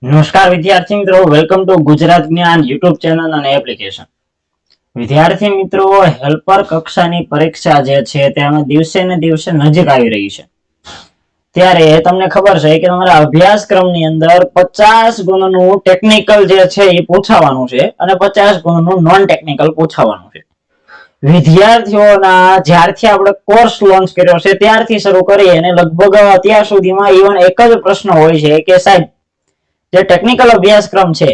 નમસ્કાર વિદ્યાર્થી મિત્રો, વેલકમ ટુ ગુજરાત જ્ઞાન યુટ્યુબ ચેનલ અને એપ્લિકેશન. વિદ્યાર્થી મિત્રો, હેલ્પર કક્ષાની પરીક્ષા જે છે તેમાં દિવસે ને દિવસે નજીક આવી રહી છે. ત્યારે તમને ખબર છે કે તમારા અભ્યાસક્રમની અંદર 50 ગુણનું ટેકનિકલ જે છે એ પૂછાવાનું છે અને 50 ગુણનું નોન ટેકનિકલ પૂછાવાનું છે. વિદ્યાર્થીઓના જ્યારથી આપણે કોર્સ લોન્ચ કર્યો છે ત્યારથી શરૂ કરી અને લગભગ અત્યાર સુધીમાં ઇવન એક જ પ્રશ્ન હોય છે કે સાહેબ, જે ટેકનિકલ અભ્યાસક્રમ છે,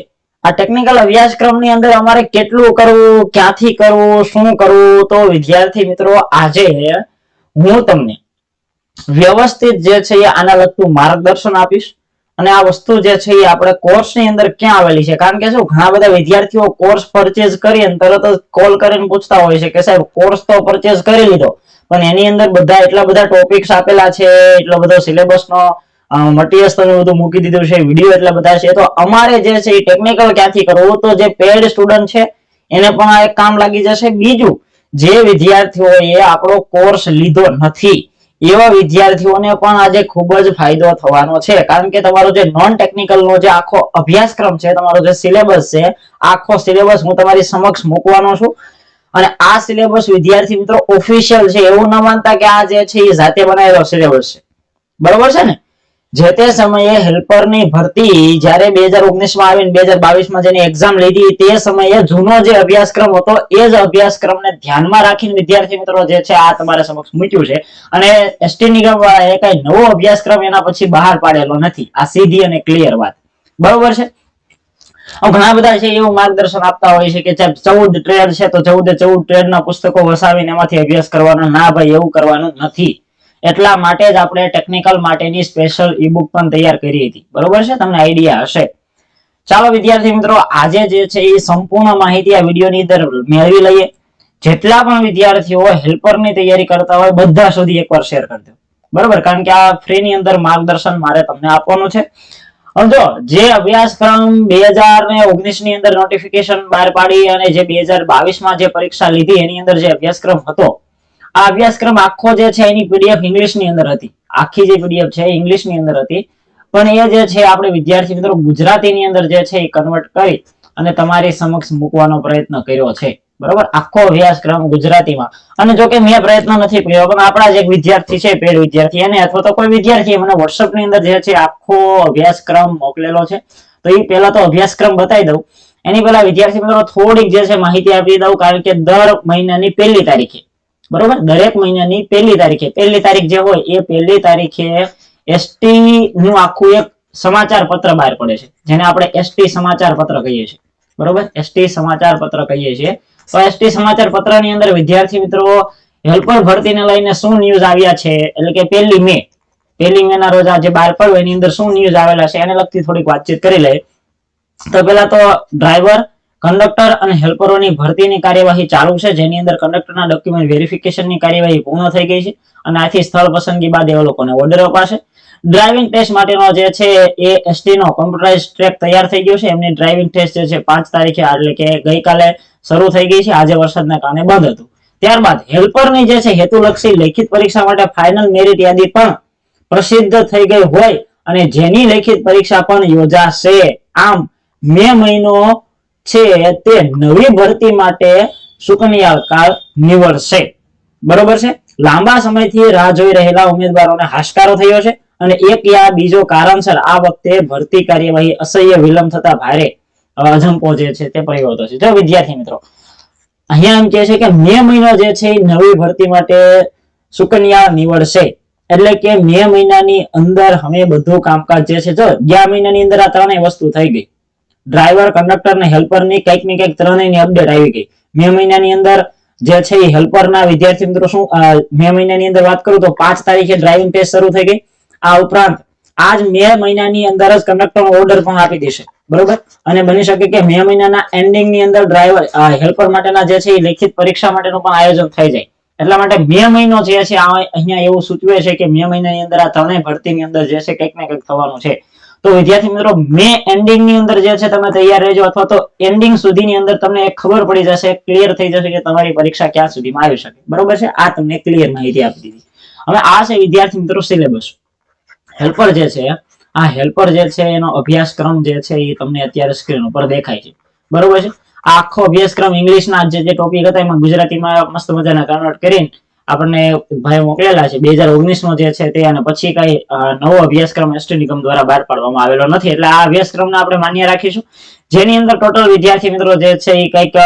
આ ટેકનિકલ અભ્યાસક્રમની અંદર અમારે કેટલું કરવું, ક્યાંથી કરવું, શું કરવું? તો વિદ્યાર્થી મિત્રો, આજે હું તમને વ્યવસ્થિત જે છે એ આના લગતું માર્ગદર્શન આપીશ અને આ વસ્તુ જે છે એ આપણે કોર્સની અંદર ક્યાં આવેલી છે. કારણ કે શું, ઘણા બધા વિદ્યાર્થીઓ કોર્સ પરચેઝ કરી અને તરત જ કોલ કરીને પૂછતા હોય છે કે સાહેબ કોર્સ તો પરચેઝ કરી લીધો પણ એની અંદર બધા એટલા બધા ટોપિક્સ આપેલા છે, એટલો બધો સિલેબસનો મટીરિયલ તમે બધું મૂકી દીધું છે, વિડીયો એટલા બધા છે, તો અમારે જે છે એ ટેકનિકલ ક્યાંથી કરવું? તો જે પેડ સ્ટુડન્ટ છે એને પણ આ એક કામ લાગી જશે. બીજું, જે વિદ્યાર્થીઓએ આપણો કોર્સ લીધો નથી એવા વિદ્યાર્થીઓને પણ આજે ખૂબ જ ફાયદો થવાનો છે. કારણ કે તમારો જે નોન ટેકનિકલ નો જે આખો અભ્યાસક્રમ છે, તમારો જે સિલેબસ છે, આખો સિલેબસ હું તમારી સમક્ષ મૂકવાનો છું. અને આ સિલેબસ વિદ્યાર્થી મિત્રો ઓફિશિયલ છે, એવું ન માનતા કે આ જે છે એ જાતે બનાવેલો સિલેબસ છે. બરોબર છે ને? જે તે સમયે હેલ્પરની ભરતી જ્યારે 2019 માં આવીને 2022 માં જેની એક્ઝામ લીધી તે સમયે જૂનો જે અભ્યાસક્રમ હતો એ જ અભ્યાસક્રમને ધ્યાનમાં રાખીને વિદ્યાર્થી મિત્રો જે છે આ તમારા સમક્ષ મૂક્યું છે. અને એસટી નિગમ વાળાએ કઈ નવો અભ્યાસક્રમ એના પછી બહાર પાડેલો નથી. આ સીધી અને ક્લિયર વાત. બરોબર છે? ઘણા બધા છે એવું માર્ગદર્શન આપતા હોય છે કે 14 ટ્રેડ છે તો 14 ટ્રેડના પુસ્તકો વસાવીને એમાંથી અભ્યાસ કરવાનો. ના ભાઈ, એવું કરવાનું નથી. એટલા માટે જ આપણે ટેકનિકલ માટેની સ્પેશિયલ ઈ-બુક પણ તૈયાર કરી હતી. બરોબર છે? તમને આઈડિયા હશે. ચાલો વિદ્યાર્થી મિત્રો, આજે જે છે એ સંપૂર્ણ માહિતી આ વિડીયોની અંદર મેળવી લઈએ. જેટલા પણ વિદ્યાર્થીઓ હેલ્પરની તૈયારી કરતા હોય બધા સુધી એકવાર શેર કરી દો. બરોબર? કારણ કે આ ફ્રીની અંદર માર્ગદર્શન મારે તમને આપવાનું છે. જો જે અભ્યાસક્રમ 2019 ની અંદર નોટિફિકેશન બહાર પાડી અને જે 2022 માં જે પરીક્ષા લીધી એની અંદર જે અભ્યાસક્રમ હતો, આ અભ્યાસક્રમ આખો જે છે એની પીડીએફ ઇંગ્લિશની અંદર હતી. આખી જે પીડીએફ છે ઇંગ્લિશની અંદર હતી, પણ એ જે છે આપણે વિદ્યાર્થી મિત્રો ગુજરાતીની અંદર જે છે એ કન્વર્ટ કરી અને તમારી સમક્ષ મૂકવાનો પ્રયત્ન કર્યો છે. બરોબર? આખો અભ્યાસક્રમ ગુજરાતીમાં. અને જો કે મેં પ્રયત્ન નથી કર્યો, પણ આપણા જે વિદ્યાર્થી છે, પેડ વિદ્યાર્થી, એને અથવા તો કોઈ વિદ્યાર્થી મને WhatsApp ની અંદર જે છે આખો અભ્યાસક્રમ મોકલેલો છે. તો એ પહેલા તો અભ્યાસક્રમ બતાવી દઉં. એની પહેલા વિદ્યાર્થી મિત્રો થોડીક જે છે માહિતી આપી દઉં. કારણ કે દર મહિનાની 1લી તારીખે, બરોબર, દરેક મહિનાની 1લી તારીખે, 1લી તારીખ જે હોય એ 1લી તારીખે એસટી નું આખું એક સમાચાર પત્ર બહાર પડે છે, જેને આપણે એસટી સમાચાર પત્ર કહીએ છીએ. બરોબર? એસટી સમાચાર પત્ર કહીએ છીએ. તો એસટી સમાચાર પત્રની અંદર વિદ્યાર્થી મિત્રો હેલ્પર ભરતીને લઈને શું ન્યૂઝ આવ્યા છે, એટલે કે 1લી મે ના રોજ આજે બહાર પડ્યો એની અંદર શું ન્યૂઝ આવેલા છે એને લગતી થોડીક વાતચીત કરી લઈએ. તો પેલા તો ડ્રાઈવર, કંડક્ટર અને હેલ્પરોની ભરતીની કાર્યવાહી ચાલુ છે, જેની અંદર કંડક્ટરના ડોક્યુમેન્ટ વેરિફિકેશનની કાર્યવાહી પૂર્ણ થઈ ગઈ છે અને આથી સ્થળ પસંદગી બાદ એ લોકોને ઓર્ડર અપાશે. ડ્રાઇવિંગ ટેસ્ટ માટેનો જે છે એ એસટી નો કોમ્પ્યુટરાઇઝ ટ્રેક તૈયાર થઈ ગયો છે. એમની ડ્રાઇવિંગ ટેસ્ટ જે છે 5 તારીખે એટલે કે ગઈકાલે શરૂ થઈ ગઈ છે. આજે વરસાદના કારણે બંધ હતું. ત્યારબાદ હેલ્પરની જે છે હેતુલક્ષી લેખિત પરીક્ષા માટે ફાઇનલ મેરિટ યાદી પણ પ્રસિદ્ધ થઈ ગઈ હોય અને જેની લેખિત પરીક્ષા પણ યોજાશે. આમ મે મહિનો છે તે નવી ભરતી માટે સુકન્યાકાળ નીવડશે. બરોબર છે? લાંબા સમયથી રાહ જોઈ રહેલા ઉમેદવારોને હાશકારો થયો છે અને એક યા બીજો કારણસર આ વખતે ભરતી કાર્યવાહી અસહ્ય વિલંબ થતા ભારે અજંપો જે છે તે પરિવર્તો છે. જો વિદ્યાર્થી મિત્રો, અહીંયા એમ કહે છે કે મે મહિનો જે છે એ નવી ભરતી માટે સુકન્યા નીવડશે. એટલે કે મે મહિનાની અંદર અમે બધું કામકાજ જે છે, જો ગયા મહિનાની અંદર આ ત્રણેય વસ્તુ થઈ ગઈ. ડ્રાઈવર, કંડક્ટર ને હેલ્પર ની કંઈક ને કંઈક ત્રણેયની અપડેટ આવી ગઈ. મે મહિનાની અંદર જે છે એ હેલ્પરના વિદ્યાર્થી મિત્રો શું મે મહિનાની અંદર વાત કરું તો 5 તારીખે ડ્રાઇવિંગ ટેસ્ટ શરૂ થઈ ગઈ. આ ઉપરાંત આજ મે મહિનાની અંદર જ કંડક્ટરનો ઓર્ડર પણ આપી દેશે. બરોબર? અને બની શકે કે મે મહિનાના એન્ડિંગ ની અંદર ડ્રાઈવર, હેલ્પર માટેના જે છે એ લેખિત પરીક્ષા માટેનું પણ આયોજન થઈ જાય. એટલા માટે મે મહિનો જે છે અહીંયા એવું સૂચવે છે કે મે મહિનાની અંદર આ ત્રણેય ભરતીની અંદર જે છે કંઈક ને કંઈક થવાનું છે. તો વિદ્યાર્થી મિત્રો, મે એન્ડિંગ ની અંદર જે છે તમે તૈયાર રહેજો, અથવા તો એન્ડિંગ સુધીની અંદર તમને ખબર પડી જશે, ક્લિયર થઈ જશે કે તમારી પરીક્ષા ક્યાં સુધીમાં આવી શકે. બરોબર છે? આ તમને ક્લિયર માહિતી આપી દીધી. હવે આ છે વિદ્યાર્થી મિત્રો સિલેબસ. હેલ્પર જે છે આ હેલ્પર જે છે એનો અભ્યાસક્રમ જે છે એ તમને અત્યારે સ્ક્રીન ઉપર દેખાય છે, બરોબર છે. આ આખો અભ્યાસક્રમ ઇંગ્લિશના જે ટોપિક હતા એમાં ગુજરાતીમાં મસ્ત મજાના કન્વર્ટ કરીને આપણને ભાઈ મોકલેલા છે 2019 નો જે છે તે, અને પછી કઈ નવો અભ્યાસક્રમ એસટી નિગમ દ્વારા બહાર પાડવામાં આવેલો નથી. એટલે આ અભ્યાસક્રમને આપણે માન્ય રાખીશું, જેની અંદર ટોટલ વિદ્યાર્થી મિત્રો જે છે એ કઈક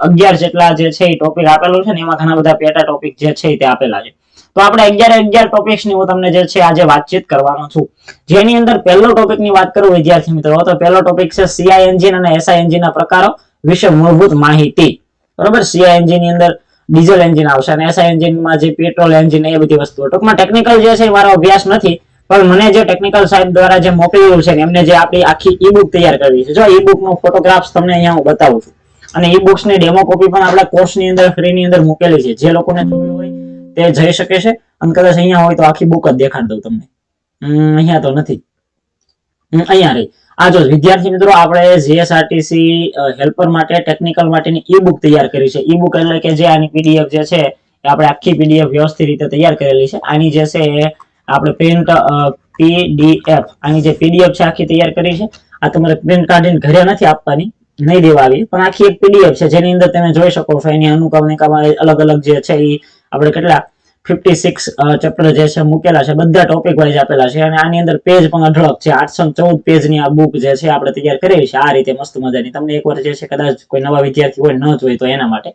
11 જેટલા જે છે એ ટોપિક આપેલું છે ને એમાં ઘણા બધા પેટા ટોપિક જે છે તે આપેલા છે. તો આપણે 11 ટોપિક્સ ની હું તમને જે છે આજે વાતચીત કરવાનો છું. જેની અંદર પહેલો ટોપિક ની વાત કરું વિદ્યાર્થી મિત્રો, તો પહેલો ટોપિક છે સીઆઈ એન્જિન અને એસઆઈ એન્જિન ના પ્રકારો વિશે મૂળભૂત માહિતી, બરોબર. સીઆઈ એન્જિન ની અંદર ડીઝલ એન્જિન આવશે અને એસઆઈ એન્જિનમાં જે પેટ્રોલ એન્જિન એ બધી વસ્તુઓ. ટૂંકમાં ટેકનિકલ જે છે મારો અભ્યાસ નથી, પણ મને જે ટેકનિકલ સાહેબ દ્વારા જે મોકલેલું છે એમને જે આપણી આખી ઈ બુક તૈયાર કરવી છે, જો ઈ બુક નો ફોટોગ્રાફ્સ તમને અહીંયા હું બતાવું છું, અને ઈ બુક્સ ની ડેમો કોપી પણ આપણા કોર્સ ની અંદર ફ્રી ની અંદર મૂકેલી છે. જે લોકોને જોવું હોય તે જઈ શકે છે, અને કદાચ અહીંયા હોય તો આખી બુક જ દેખાડ દઉં તમને. અહીંયા તો નથી, અહીંયા રહી. આ જો વિદ્યાર્થી મિત્રો આપણે જીએસઆરટીસી હેલ્પર માટે ટેકનિકલ માટેની ઈ બુક તૈયાર કરી છે. ઈ બુક એટલે કે જે આની પીડીએફ જે છે એ આપણે આખી પીડીએફ વ્યવસ્થિત રીતે તૈયાર કરેલી છે. આની જે છે એ આપણે પ્રિન્ટ પીડીએફ, આની જે પીડીએફ છે આખી તૈયાર કરી છે. આ તમારે પ્રિન્ટ કાઢીને ઘરે નથી આપવાની, નહીં દેવા આવી, પણ આખી એક પીડીએફ છે જેની અંદર તમે જોઈ શકો છો એની અનુક્રમણિકામાં અલગ અલગ જે છે એ આપણે કેટલા 56 ચેપ્ટર જે છે મૂકેલા છે, બધા ટોપિક વાઇઝ આપેલા છે, અને આની અંદર પેજ પણ અઢળક છે. 814 પેજની આ બુક જે છે આપણે તૈયાર કરેલી છે આ રીતે મસ્ત મજાની. તમને એકવાર જે છે કદાચ કોઈ નવા વિદ્યાર્થી હોય ન જોઈ તો એના માટે.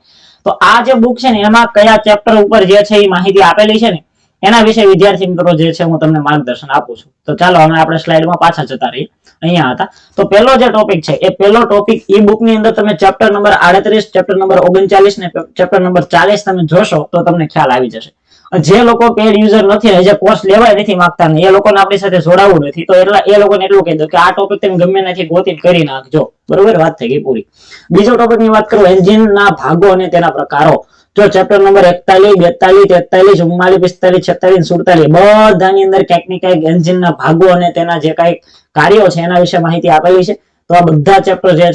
તો આ જે બુક છે ને એમાં કયા ચેપ્ટર ઉપર જે છે એ માહિતી આપેલી છે ને એના વિશે વિદ્યાર્થી મિત્રો જે છે હું તમને માર્ગદર્શન આપું છું. તો ચાલો હવે આપણે સ્લાઇડમાં પાછા જતા રહીએ. અહીંયા હતા તો પહેલો જે ટોપિક છે એ પહેલો ટોપિક ઈ બુક ની અંદર તમે ચેપ્ટર નંબર 38, ચેપ્ટર નંબર 39 ને ચેપ્ટર નંબર 40 તમે જોશો તો તમને ખ્યાલ આવી જશે. જે લોકો પેડ યુઝર નથી, જે કોર્સ લેવાય નથી માંગતા ને એ લોકોને આપણી સાથે જોડાવવું નથી, તો એટલે એ લોકોને એટલું કહી દો કે આ ટોપિક તમે ગમે નથી ગોતી કરી નાખજો, બરોબર. વાત થઈ ગઈ પૂરી. બીજો ટોપિક ની વાત કરું એન્જિન ના ભાગો અને તેના પ્રકારો. જો ચેપ્ટર નંબર 41, 42, 43, 44, 45, 46 બધાની અંદર ક્યાંક ને ક્યાંક એન્જિન ના ભાગો અને તેના જે કઈ કાર્યો છે એના વિશે માહિતી આપેલી છે. તો આ બધા ચેપ્ટર જે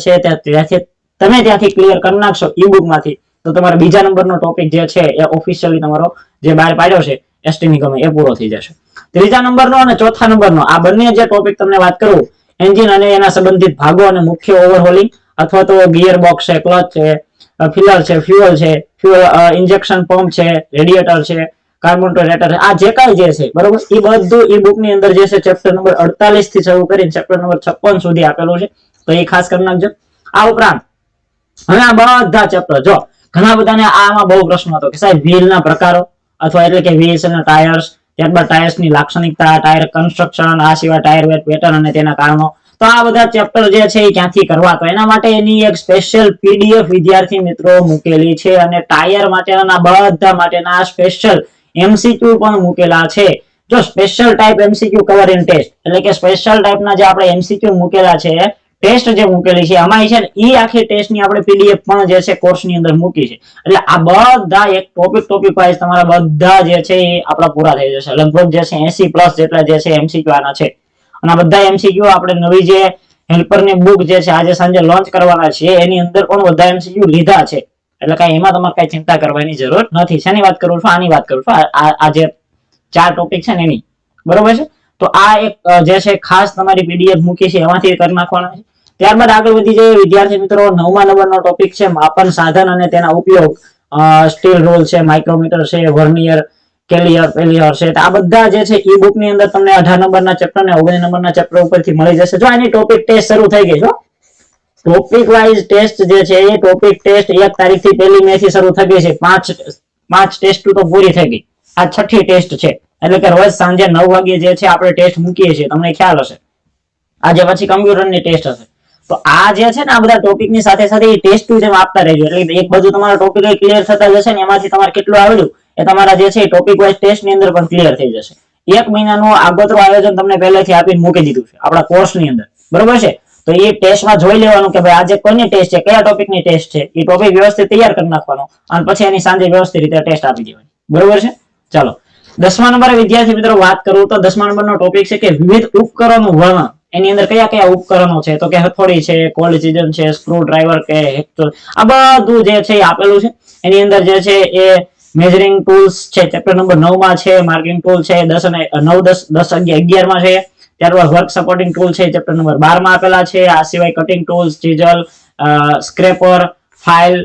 છે તમે ત્યાંથી ક્લિયર કરી નાખશો ઈ બુક માંથી, તો તમારો બીજા નંબરનો ટોપિક જે છે એ ઓફિશિયલી તમારો જે બહાર પાડ્યો છે એસટી નિગમે એ પૂરો થઈ જશે. ત્રીજા નંબરનો અને ચોથા નંબરનો આ બંને જે ટોપિક તમને વાત કરું એન્જિન અને એના સંબંધિત ભાગો અને મુખ્ય ઓવરહોલિંગ અથવા તો ગિયર બોક્સ છે, ક્લચ છે, ફિલર છે, ફ્યુઅલ ઇન્જેક્શન પંપ છે, રેડિએટર છે, કાર્બોરેટર છે, આ જે કાંઈ જે છે બરોબર એ બધું ઈ બુક ની અંદર જે છે ચેપ્ટર નંબર 48 થી શરૂ કરીને ચેપ્ટર નંબર 56 સુધી આપેલું છે, તો એ ખાસ કરી નાખજો. આ ઉપરાંત હવે આ બધા ચેપ્ટર જો ઘણા બધાને આમાં બહુ પ્રશ્ન હતો કે સાહેબ વ્હીલ ના પ્રકારો અથવા એટલે કે વ્હીલ્સ અને ટાયર્સ, ત્યારબાદ ટાયર્સ ની લાક્ષણિકતા, ટાયર કન્સ્ટ્રક્શન, આ સિવાય ટાયર વેટ પેટર્ન અને તેના કારણો. તો આ બધા ચેપ્ટર જે છે એ ક્યાંથી કરવા, તો એના માટે એની એક સ્પેશિયલ પીડીએફ વિદ્યાર્થી મિત્રો મૂકેલી છે, અને ટાયર માટેના બધા માટેના સ્પેશિયલ એમસીક્યુ પણ મૂકેલા છે. જો special type MCQ cover in test એટલે કે સ્પેશિયલ ટાઈપના જે આપણે એમસીક્યુ મૂકેલા છે, ટેસ્ટ જે મૂકેલી છે આમાં છે ને ઈ આખી ટેસ્ટ ની આપણે પીડીએફ પણ જે છે કોર્સ ની અંદર મૂકી છે. એટલે આ બધા એક ટોપિક વાઇઝ તમારા બધા જે છે એ આપણા પૂરા થઈ જશે. લગભગ જે છે 80+ જેટલા જે છે એમસીક્યુ આના છે, અને આ બધા એમસીક્યુ આપણે નવી જે હેલ્પર ની બુક જે છે આજે સાંજે લોન્ચ કરવાના છે એની અંદર પણ બધા એમસીક્યુ લીધા છે. એટલે કઈ એમાં તમારે કઈ ચિંતા કરવાની જરૂર નથી. શેની વાત કરું છું? આની વાત કરું છું. આ જે 4 ટોપિક છે ને એની, બરોબર છે. તો આ એક જે છે ખાસ તમારી પીડીએફ મૂકી છે એમાંથી કરી નાખવાના છે. ત્યારબાદ આગળ વધી જઈએ વિદ્યાર્થી મિત્રો. 9મા નંબરનો ટોપિક છે માપન સાધન અને તેના ઉપયોગ. સ્ટીલ રૂલ છે, માઇક્રોમીટર છે, વર્નિયર, કેલિયર, પેલિયર છે. આ બધા જે છે ઈ બુક ની અંદર તમને 18 નંબરના ચેપ્ટર ને 19 નંબરના ચેપ્ટર ઉપરથી મળી જશે. જો આની ટોપિક ટેસ્ટ શરૂ થઈ ગઈ છે. ટોપિક વાઇઝ ટેસ્ટ જે છે એ ટોપિક ટેસ્ટ 1 તારીખથી 1 મે થી શરૂ થઈ ગઈ છે. 5 ટેસ્ટ તો પૂરી થઈ ગઈ. આ 6ઠી ટેસ્ટ છે. એટલે કે રોજ સાંજે 9 વાગે જે છે આપણે ટેસ્ટ મૂકીએ છીએ, તમને ખ્યાલ હશે. આજે પછી કમ્પ્યુટરની ટેસ્ટ હશે. તો આ જે છે ને આ બધા ટોપિક ની સાથે સાથે એ ટેસ્ટ જેમ આપતા રહેજો. એટલે એક બાજુ તમારા ટોપિક ક્લિયર થતા જશે ને એમાંથી તમારે કેટલું આવડ્યું એ તમારા જે છે ટોપિક વાઇઝ ટેસ્ટ ની અંદર પણ ક્લિયર થઈ જશે. 1 મહિનાનું આગોતરું આયોજન તમને પહેલેથી આપીને મૂકી દીધું છે આપણા કોર્સ ની અંદર, બરોબર છે. તો એ ટેસ્ટમાં જોઈ લેવાનું કે ભાઈ આજે કોની ટેસ્ટ છે, કયા ટોપિકની ટેસ્ટ છે, એ ટોપિક વ્યવસ્થિત તૈયાર કરી નાખવાનો અને પછી એની સાંજે વ્યવસ્થિત રીતે ટેસ્ટ આપી દેવાની, બરોબર છે. ચાલો 10મા નંબરે વિદ્યાર્થી મિત્રો વાત કરું તો 10મા નંબરનો ટોપિક છે કે વિવિધ ઉપકરણોનું વર્ણન. એની અંદર કયા કયા ઉપકરણો છે, તો કે હથોડી છે, કોલ્ડ ચીજન છે, સ્ક્રૂ ડ્રાઈવર કે હેક્ટર, આ બધું જે છે એ આપેલું છે. એની અંદર જે છે એ મેજરિંગ ટૂલ્સ છે, ચેપ્ટર નંબર 9 માં છે. માર્કિંગ ટૂલ છે 10 અને 9, 10, 10, 11 માં છે. ત્યારબાદ વર્ક સપોર્ટિંગ ટૂલ છે ચેપ્ટર નંબર 12 માં આપેલા છે. આ સિવાય cutting tools, chisel, scraper, file,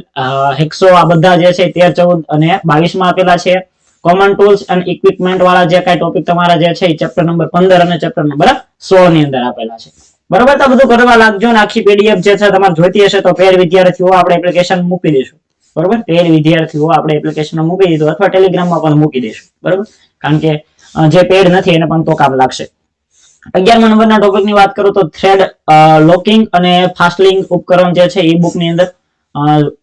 hacksaw આ બધા જે છે 13, 14 અને 22 માં આપેલા છે. કોમન ટૂલ્સ અને ઇક્વિપમેન્ટ વાળા જે કઈ ટોપિક તમારા જે છે એ ચેપ્ટર નંબર 15 અને ચેપ્ટર નંબર 16 ની અંદર આપેલા છે. બરોબર, તો બધું કરવા લાગજો ને આખી પીડીએફ જે છે તમારે જોઈતી હશે તો પેર વિદ્યાર્થીઓ આપણે એપ્લિકેશન મૂકી દઈશું. બરોબર, પેર વિદ્યાર્થીઓ આપણે એપ્લિકેશન મૂકી દીધું અથવા ટેલિગ્રામમાં પણ મૂકી દઈશું. બરોબર, કારણ કે જે પેડ નથી એને પણ તો કામ લાગશે. 11મા નંબરના ટોપિકની વાત કરું તો થ્રેડ લોકિંગ અને ફાસ્ટલિંગ ઉપકરણ જે છે ઈ બુક ની અંદર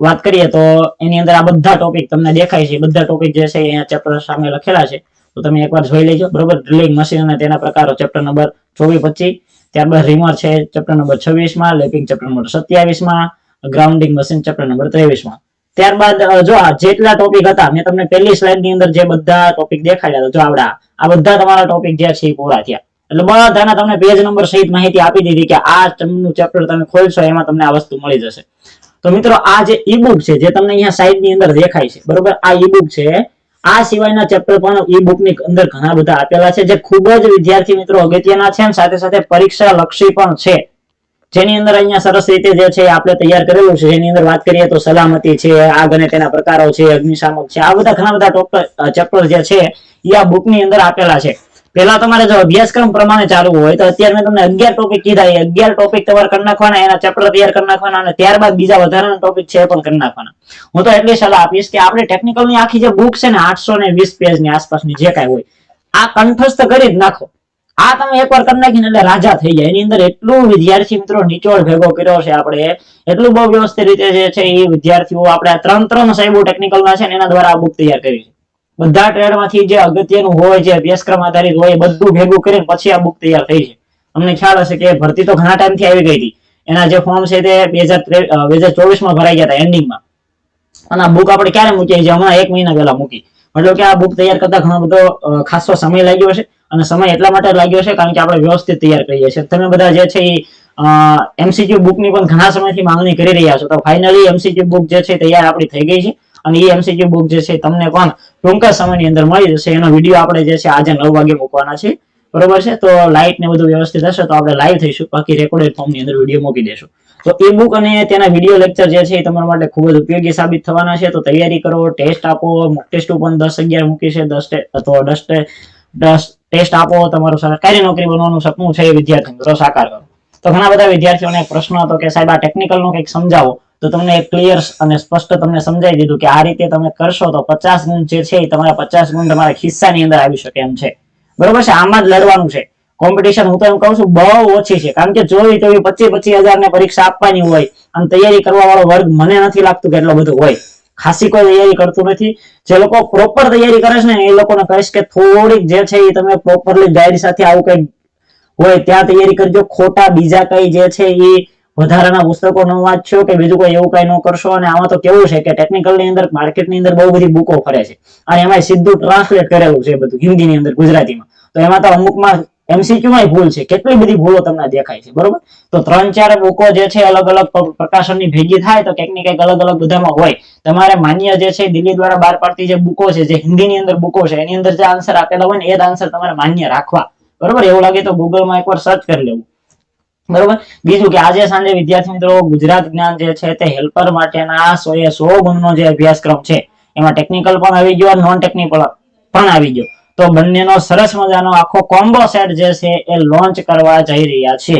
વાત કરીએ તો એની અંદર આ બધા ટોપિક તમને દેખાય છે. બધા ટોપિક જે છે અહીંયા ચેપ્ટર સામે લખેલા છે તો તમે એકવાર જોઈ લેજો. બરોબર, ડ્રિલિંગ મશીન અને તેના પ્રકારો ચેપ્ટર નંબર 24-25, ત્યારબાદ રીમર છે ચેપ્ટર નંબર 26 માં, લેપિંગ ચેપ્ટર નંબર 27 માં, ગ્રાઉન્ડિંગ મશીન ચેપ્ટર નંબર 23 માં. ત્યારબાદ જો આ જેટલા ટોપિક હતા મેં તમને પહેલી સ્લાઇડ ની અંદર જે બધા ટોપિક દેખાડ્યા હતા, જો આ બધા તમારા ટોપિક જે છે એ પૂરા થયા. એટલે બધાના તમને પેજ નંબર સહિત માહિતી આપી દીધી કે આ નું ચેપ્ટર તમે ખોલશો એમાં તમને આ વસ્તુ મળી જશે. તો મિત્રો આ જે ઈ બુક છે જે તમને અહીંયા સાઇડ ની અંદર દેખાય છે, બરોબર, આ ઈ બુક છે. આ સિવાયના ચેપ્ટર પણ ઈ બુક ની અંદર ઘણા બધા આપેલા છે જે ખૂબ જ વિદ્યાર્થી મિત્રો અગત્યના છે અને સાથે સાથે પરીક્ષા લક્ષી પણ છે. જેની અંદર અહીંયા સરસ રીતે જે છે આપણે તૈયાર કરેલું છે. જેની અંદર વાત કરીએ તો સલામતી છે, આગ અને તેના પ્રકારો છે, અગ્નિશામક છે, આ બધા ઘણા બધા ચેપ્ટર જે છે એ આ બુક ની અંદર આપેલા છે. પહેલા તમારે જો અભ્યાસક્રમ પ્રમાણે ચાલવું હોય તો અત્યારે મેં તમને 11 ટોપિક કીધા, એ 11 ટોપિક તમારે કરી નાખવાના, એના ચેપ્ટર તૈયાર કરી નાખવાના અને ત્યારબાદ બીજા વધારાના ટોપિક છે એ પણ કરી નાખવાના. હું તો એટલી સલાહ આપીશ કે આપણે ટેકનિકલ ની આખી જે બુક છે ને 820 પેજ ની આસપાસની જે કાંઈ હોય આ કંઠસ્થ કરી જ નાખો. આ તમે એકવાર કરી નાખીને એટલે રાજા થઈ જાય. એની અંદર એટલું વિદ્યાર્થી મિત્રો નિચોડ ભેગો કર્યો છે આપણે, એટલું બહુ વ્યવસ્થિત રીતે જે છે એ વિદ્યાર્થીઓ આપણે 3 સાહેબો ટેકનિકલ ના છે ને એના દ્વારા આ બુક તૈયાર કરી છે. બધા ટ્રેડમાંથી જે અગત્યનું હોય, જે અભ્યાસક્રમ આધારિત હોય એ બધું ભેગું કરીને પછી આ બુક તૈયાર થઈ છે. તમને ખ્યાલ હશે કે ભરતી તો ઘણા ટાઈમથી આવી ગઈ હતી. એના જે ફોર્મ છે તે 2024 માં ભરાઈ ગયા હતા એન્ડિંગમાં. અને આ બુક આપણે ક્યારે મૂકી છે? હમણાં 1 મહિના પહેલા મૂકી. મતલબ કે આ બુક તૈયાર કરતા ઘણો બધો ખાસો સમય લાગ્યો છે અને સમય એટલા માટે લાગ્યો છે કારણ કે આપણે વ્યવસ્થિત તૈયાર કરીએ છીએ. તમે બધા જે છે એ એમસીક્યુ બુક ની પણ ઘણા સમયથી માંગણી કરી રહ્યા છો તો ફાઇનલી એમસીક્યુ બુક જે છે તૈયાર આપણી થઈ ગઈ છે અને એ એમસીક્યુ બુક જે છે તમને પણ ટૂંકા સમયની અંદર મળી જશે. એનો વિડીયો આપણે જે છે આજે 9 વાગે મૂકવાના છે. બરોબર છે, તો લાઇટ ને બધું વ્યવસ્થિત હશે તો આપણે લાઈવ થઈશું, બાકી રેકોર્ડેડ ફોર્મ ની અંદર વિડીયો મૂકી દેશું. તો એ બુક અને તેના વિડીયો લેક્ચર જે છે એ તમારા માટે ખૂબ જ ઉપયોગી સાબિત થવાના છે. તો તૈયારી કરો, ટેસ્ટ આપો. મોક ટેસ્ટ પણ 10-11 મૂકી છે. 10 ટેસ્ટ આપો. તમારું સરકારી નોકરી બનવાનું સપનું છે એ વિદ્યાર્થી મિત્રો સાકાર કરો. તો ઘણા બધા વિદ્યાર્થીઓને પ્રશ્ન હતો કે સાહેબ આ ટેકનિકલ નું કંઈક સમજાવો, તો તમને ક્લિયર અને સ્પષ્ટ તમને સમજાવી દીધું કે આ રીતે તમે કરશો તો 50 ગુણ જે છે એ તમારા 50 ગુણ તમારા ખિસ્સાની અંદર આવી શકે એમ છે. બરોબર છે, આમાં જ લડવાનું છે. કોમ્પિટિશન હું તો એમ કહું છું બહુ ઓછી છે, કારણ કે 24 હજાર ને પરીક્ષા આપવાની હોય અને તૈયારી કરવા વાળો વર્ગ મને નથી લાગતું કે એટલો બધો હોય. ખાસી કોઈ તૈયારી કરતું નથી. જે લોકો પ્રોપર તૈયારી કરે છે ને એ લોકોને કહીશ કે થોડીક જે છે એ તમે પ્રોપરલી ગાઈડ સાથે આવું કઈ હોય ત્યાં તૈયારી કરજો. ખોટા બીજા કઈ જે છે એ વધારાના પુસ્તકો ન વાંચશો કે બીજું કોઈ એવું કઈ ન કરશો. અને આમાં તો કેવું છે કે ટેકનિકલ ની અંદર માર્કેટ ની અંદર બહુ બધી બુકો ફરે છે અને એમાં સીધું ટ્રાન્સલેટ કરેલું છે બધું હિન્દી ની અંદર ગુજરાતીમાં. તો એમાં તો અમુકમાં એમસીક્યુ માં ભૂલ છે, કેટલી બધી ભૂલો તમને દેખાય છે. બરોબર, તો 3-4 બુકો જે છે અલગ અલગ પ્રકાશનની ભેગી થાય તો કંઈક ને કંઈક અલગ અલગ બધામાં હોય. તમારે માન્ય જે છે દિલ્હી દ્વારા બહાર પાડતી જે બુકો છે, જે હિન્દી ની અંદર બુકો છે, એની અંદર જે આન્સર આપેલા હોય ને એ જ આન્સર તમારે માન્ય રાખવા. બરોબર, એવું લાગે તો ગૂગલમાં એકવાર સર્ચ કરી લેવું. બરોબર, બીજું કે આજે સાંજે વિદ્યાર્થી મિત્રો ગુજરાત જ્ઞાન જે છે તે હેલ્પર માટેના 100 ગુણનો જે અભ્યાસક્રમ છે એમાં ટેકનિકલ પણ આવી ગયો, નોન ટેકનિકલ પણ આવી ગયો. તો બંનેનો સરસ મજાનો આખો કોમ્બો સેટ જે છે એ લોન્ચ કરવા જઈ રહ્યા છે.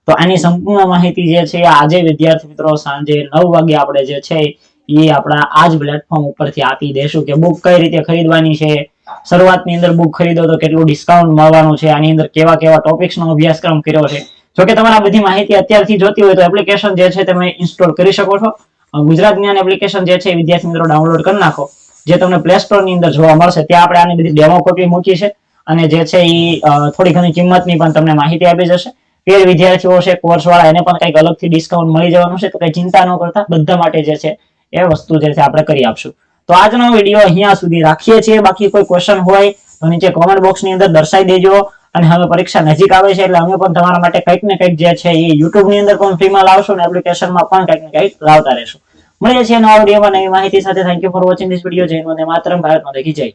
તો આની સંપૂર્ણ માહિતી જે છે આજે વિદ્યાર્થી મિત્રો સાંજે 9 વાગે આપણે જે છે એ આપણા આ જ પ્લેટફોર્મ ઉપરથી આપી દેશું કે બુક કઈ રીતે ખરીદવાની છે, શરૂઆતની અંદર બુક ખરીદો તો કેટલું ડિસ્કાઉન્ટ મળવાનું છે, આની અંદર કેવા કેવા ટોપિક્સનો અભ્યાસક્રમ કર્યો છે. જોકે તમારે બધી માહિતી અત્યારથી જોતી હોય તો એપ્લિકેશન જે છે તમે ઇન્સ્ટોલ કરી શકો છો. ગુજરાત જ્ઞાન એપ્લિકેશન જે છે વિદ્યાર્થી મિત્રો ડાઉનલોડ કરી નાખો, જે તમને પ્લે સ્ટોર ની અંદર જોવા મળશે. ત્યાં આપણે આની બધી ડેમો કોપી મૂકી છે અને જે છે એ થોડી ઘણી કિંમતની પણ તમને માહિતી આપી જશે. પેર વિદ્યાર્થીઓ છે કોર્સ વાળા એને પણ કંઈક અલગથી ડિસ્કાઉન્ટ મળી જવાનું છે. તો કઈ ચિંતા ન કરતા, બધા માટે જે છે એ વસ્તુ જે છે આપણે કરી આપશું. તો આજનો વિડીયો અહીંયા સુધી રાખીએ છીએ. બાકી કોઈ ક્વેશ્ચન હોય તો નીચે કોમેન્ટ બોક્સ ની અંદર દર્શાવી દેજો. અને હવે પરીક્ષા નજીક આવે છે એટલે અમે પણ તમારા માટે કંઈક ને કંઈક જે છે એ યુટ્યુબ ની અંદર પણ ફ્રીમાં લાવશું અને એપ્લિકેશનમાં પણ કંઈક ને કંઈક લાવતા રહેશું. મળીએ છીએ નવા વિડીયોમાં નવી માહિતી સાથે. Thank you for watching this video. જય વંદે માતરમ. ભારત માતા કી જય.